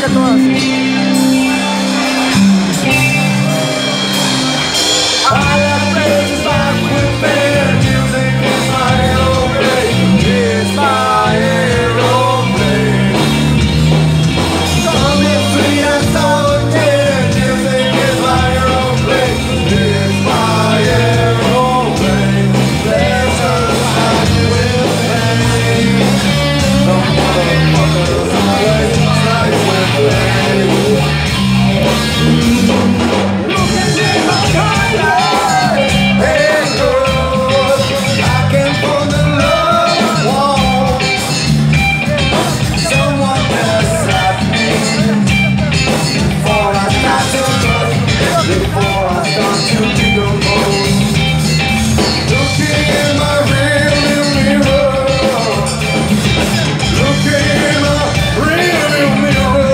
que todas. It's my aeroplane. Coming free and solitaire. Music is my aeroplane. It's my aeroplane. There's a light with pain. The motherfuckers always slide with pain. Look at me, my color. Hey girl, I can fall in love and want someone beside me. Before I start to trust, before I start to decompose. Looking in my rearview mirror. Looking in my rearview mirror.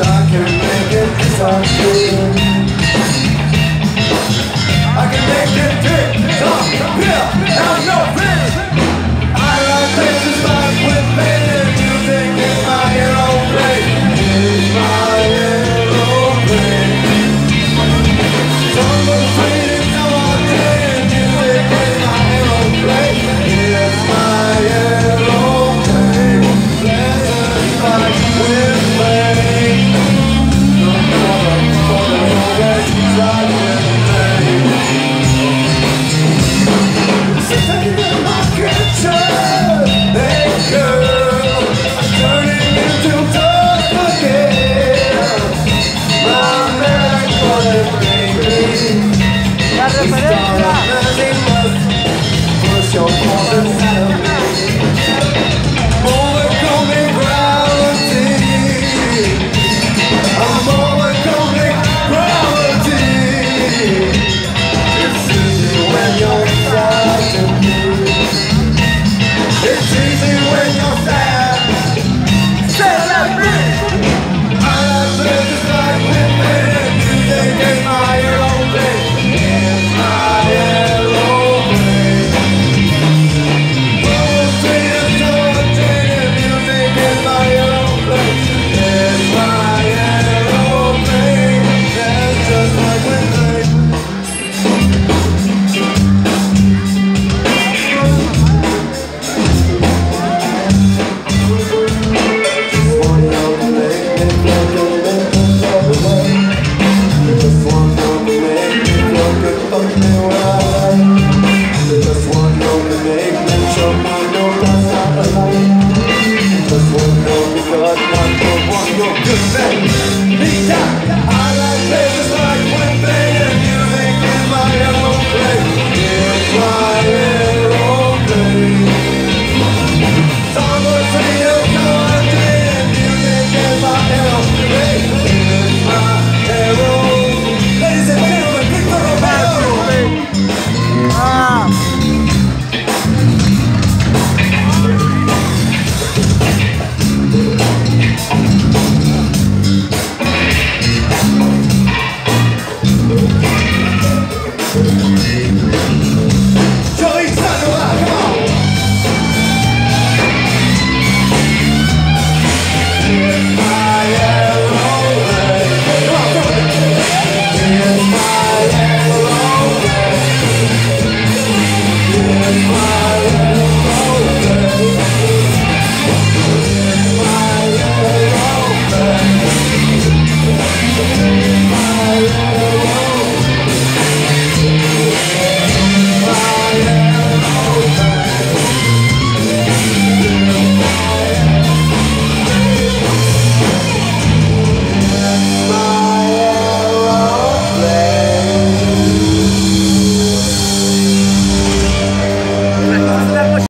I can make it disappear. I can make it disappear. Now no fear. I like places like with pain. Music is my aeroplane. It's my aeroplane. Tumble free and so on day. Music is my aeroplane. It's my aeroplane. Places like with pain. No motherfucker always slide with pain. So take me in my kitchen. Hey girl, I'm turning into dust again. My melancholy baby. La referencia. Push your paws inside of me. Overcoming gravity. I'm overcoming gravity. It's easy when you're sad to me. It's easy when you're sad. Say that me. I like places like with pain. Music is my aeroplane. It's my aeroplane. Poetry is solitaire. Music is my aeroplane. It's my aeroplane. That's just like with pain. Just one note to make me feel good, fuck me when I like. Just one note to make me show my note.